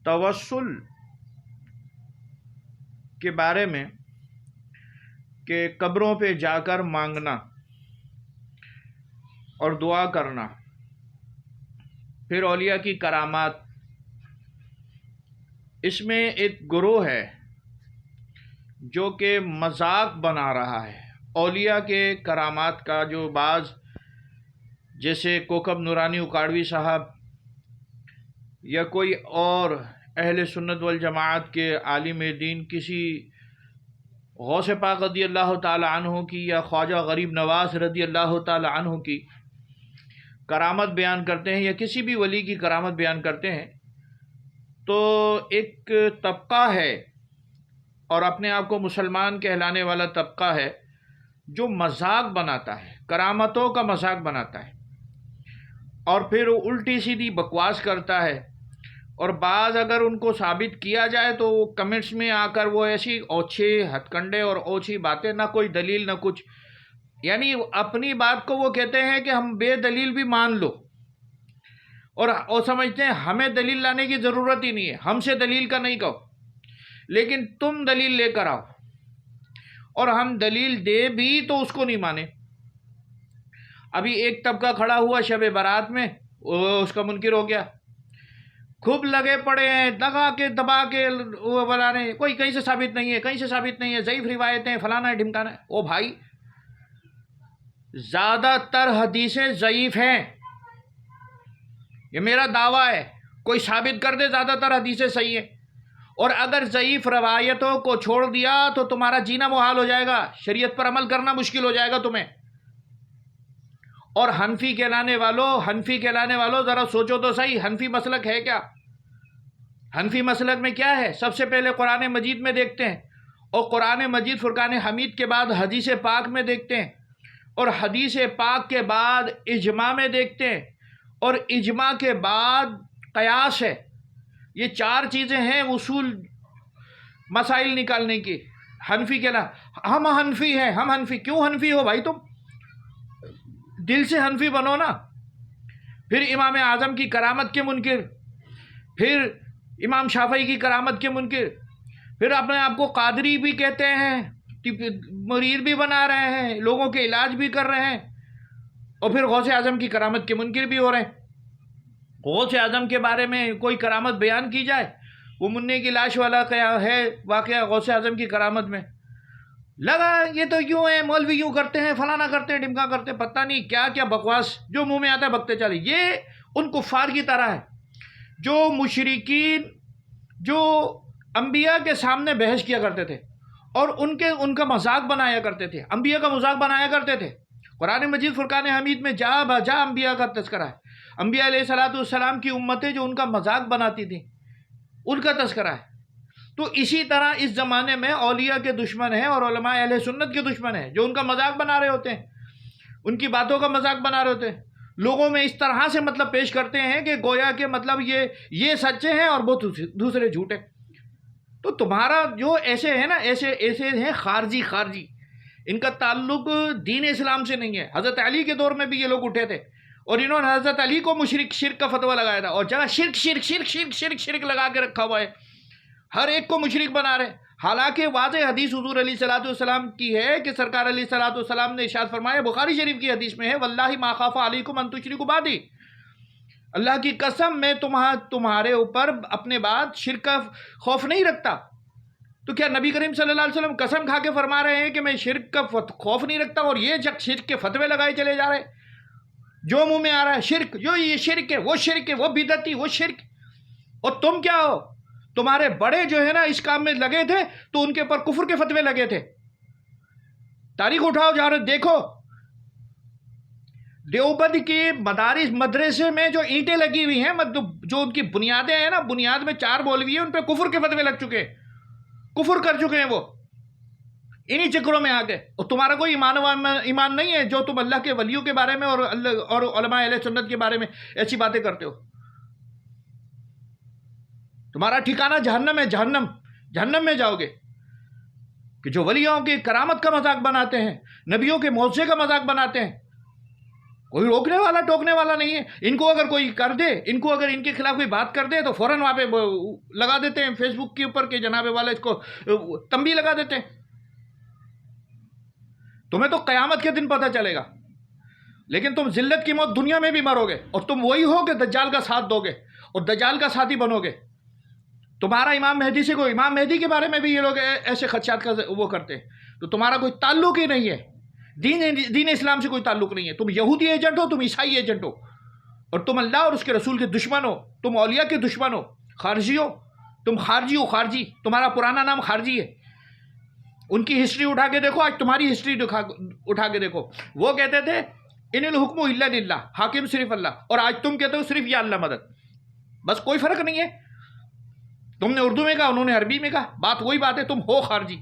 توسل کے بارے میں کہ قبروں پہ جا کر مانگنا اور دعا کرنا، پھر اولیاء کی کرامات، اس میں ایک گروہ ہے جو کہ مذاق بنا رہا ہے اولیاء کے کرامات کا، جو بعض جیسے کوکب نورانی اکاڑوی صاحب یا کوئی اور اہل سنت والجماعت کے عالم دین کسی غوث پاک رضی اللہ تعالی عنہ کی یا خواجہ غریب نواز رضی اللہ تعالی عنہ کی کرامت بیان کرتے ہیں یا کسی بھی ولی کی کرامت بیان کرتے ہیں، تو ایک طبقہ ہے اور اپنے آپ کو مسلمان کہلانے والا طبقہ ہے جو مذاق بناتا ہے، کرامتوں کا مذاق بناتا ہے اور پھر الٹی سیدھی بکواس کرتا ہے، اور بعض اگر ان کو ثابت کیا جائے تو وہ کمنٹس میں آ کر وہ ایسی اوچھے ہتھ کنڈے اور اوچھی باتیں، نہ کوئی دلیل نہ کچھ، یعنی اپنی بات کو وہ کہتے ہیں کہ ہم بے دلیل بھی مان لو، اور سمجھتے ہیں ہمیں دلیل لانے کی ضرورت ہی نہیں ہے، ہم سے دلیل کا نہیں کہو، لیکن تم دلیل لے کر آؤ، اور ہم دلیل دے بھی تو اس کو نہیں مانے۔ ابھی ایک طبقہ کھڑا ہوا شب برات میں، اس کا منکر ہو گیا، خوب لگے پڑے ہیں دگا کے دبا کے وہ بلانے، کوئی کہیں سے ثابت نہیں ہے، کہیں سے ثابت نہیں ہے، ضعیف روایتیں فلانا ہے ڈھمکانا ہے۔ او بھائی، زیادہ تر حدیثیں ضعیف ہیں، یہ میرا دعویٰ ہے، کوئی ثابت کر دے زیادہ تر حدیثیں صحیح ہیں، اور اگر ضعیف روایتوں کو چھوڑ دیا تو تمہارا جینا محال ہو جائے گا، شریعت پر عمل کرنا مشکل ہو جائے گا تمہیں۔ اور حنفی کہلانے والوں ذرا سوچو تو صحیح، حنفی مسلک ہے کیا؟ حنفی مسلک میں کیا ہے؟ سب سے پہلے قرآن مجید میں دیکھتے ہیں، اور قرآن مجید فرقان حمید کے بعد حدیث پاک میں دیکھتے ہیں، اور حدیث پاک کے بعد اجماع میں دیکھتے ہیں، اور اجماع کے بعد قیاس ہے۔ یہ چار چیزیں ہیں اصول مسائل نکالنے کی۔ حنفی کہنا، ہم حنفی ہیں، ہم حنفی، کیوں حنفی ہو بھائی؟ تم دل سے حنفی بنو نا۔ پھر امام اعظم کی کرامت کے منکر، پھر امام شافعی کی کرامت کے منکر، پھر اپنے آپ کو قادری بھی کہتے ہیں، مرید بھی بنا رہے ہیں، لوگوں کے علاج بھی کر رہے ہیں، اور پھر غوث اعظم کی کرامت کے منکر بھی ہو رہے ہیں۔ غوث اعظم کے بارے میں کوئی کرامت بیان کی جائے، وہ منع کی لاش والا کیا ہے واقعہ غوث اعظم کی کرامت میں، لگا یہ تو یوں ہے، مولوی یوں کرتے ہیں، فلانا کرتے ہیں، ڈمکا کرتے ہیں، پتہ نہیں کیا کیا بکواس جو منہ میں آتا ہے بکتے چلے۔ یہ ان کفار کی طرح ہے جو مشرکین جو انبیاء کے سامنے بحث کیا کرتے تھے اور ان کا مذاق بنایا کرتے تھے، انبیاء کا مذاق بنایا کرتے تھے۔ قرآن مجید فرقان حمید میں جا بجا انبیاء کا تذکرہ ہے، انبیاء علیہ السلام کی امتیں جو ان کا مذاق بناتی تھیں ان کا تذکرہ ہے۔ تو اسی طرح اس زمانے میں اولیاء کے دشمن ہیں اور علماء اہل سنت کے دشمن ہیں جو ان کا مذاق بنا رہے ہوتے ہیں، ان کی باتوں کا مذاق بنا رہے ہوتے ہیں، لوگوں میں اس طرح سے مطلب پیش کرتے ہیں کہ گویا کہ مطلب یہ سچے ہیں اور وہ دوسرے جھوٹے۔ تو تمہارا جو ایسے ہیں نا، ایسے ہیں خارجی، ان کا تعلق دین اسلام سے نہیں ہے۔ حضرت علی کے دور میں بھی یہ لوگ اٹھے تھے اور انہوں نے حضرت علی کو شرک کا فتویٰ لگایا تھا، اور جگہ شرک لگا کے رکھا ہوا ہے، ہر ایک کو مشرک بنا رہے۔ حالانکہ واضح حدیث حضور علیہ الصلوۃ والسلام کی ہے کہ سرکار علیہ الصلوۃ والسلام نے ارشاد فرمایا، بخاری شریف کی حدیث میں ہے، واللہ ما خاف علیکم ان تشرکوا بعدی، اللہ کی قسم میں تمہارے اوپر اپنے بعد شرک کا خوف نہیں رکھتا۔ تو کیا نبی کریم صلی اللہ علیہ وسلم قسم کھا کے فرما رہے ہیں کہ میں شرک کا خوف نہیں رکھتا، اور یہ شرک کے فتوے لگائے چلے جا رہے، جو منہ میں آ رہا ہے شرک، جو یہ شرک ہے، وہ بدعتی، وہ شرک، اور تم کیا ہو؟ تمہارے بڑے جو ہے نا اس کام میں لگے تھے تو ان کے اوپر کفر کے فتوے لگے تھے۔ تاریخ اٹھاؤ جا رہے دیکھو، دیوبند کے مدرسے میں جو اینٹیں لگی ہوئی ہیں، جو ان کی بنیادیں ہیں نا، بنیاد میں 4 مولوی ہیں، ان پہ کفر کے فتوے لگ چکے ہیں، کفر کر چکے ہیں وہ انہی چکروں میں آ کے۔ اور تمہارا کوئی ایمان نہیں ہے جو تم اللہ کے ولیوں کے بارے میں اور علماء اہل سنت کے بارے میں ایسی باتیں کرتے ہو۔ تمہارا ٹھکانہ جہنم ہے، جہنم میں جاؤ گے، کہ جو ولیوں کی کرامت کا مذاق بناتے ہیں، نبیوں کے معجزے کا مذاق بناتے ہیں، کوئی روکنے والا ٹوکنے والا نہیں ہے. ان کو اگر کوئی کر دے، ان کو اگر ان کے خلاف کوئی بات کر دے تو فوراً وہاں پہ لگا دیتے ہیں فیس بک کے اوپر کہ جناب والا اس کو تنبیہ لگا دیتے ہیں. تمہیں تو قیامت کے دن پتہ چلے گا، لیکن تم ذلت کی موت دنیا میں بھی مرو گے، اور تم وہی ہو کہ دجال کا ساتھ دو گے اور دجال کا ساتھی بنو گے. تمہارا امام مہدی سے کوئی، امام مہدی کے بارے میں بھی یہ لوگ ایسے خدشات کا وہ کرتے ہیں، تو تمہارا کوئی تعلق ہی نہیں ہے، دین اسلام سے کوئی تعلق نہیں ہے. تم یہودی ایجنٹ ہو، تم عیسائی ایجنٹ ہو، اور تم اللہ اور اس کے رسول کے دشمن ہو، تم اولیاء کے دشمن ہو، خارجی ہو، تم خارجی ہو. خارجی تمہارا پرانا نام خارجی ہے. ان کی ہسٹری اٹھا کے دیکھو، آج تمہاری ہسٹری اٹھا کے دیکھو. وہ کہتے تھے ان الحکم الا للہ، حاکم صرف اللہ، اور آج تم کہتے ہو صرف یا اللہ مدد. بس کوئی فرق نہیں ہے. تم نے اردو میں کہا، انہوں نے عربی میں کہا، بات وہی بات ہے. تم ہو خارجی.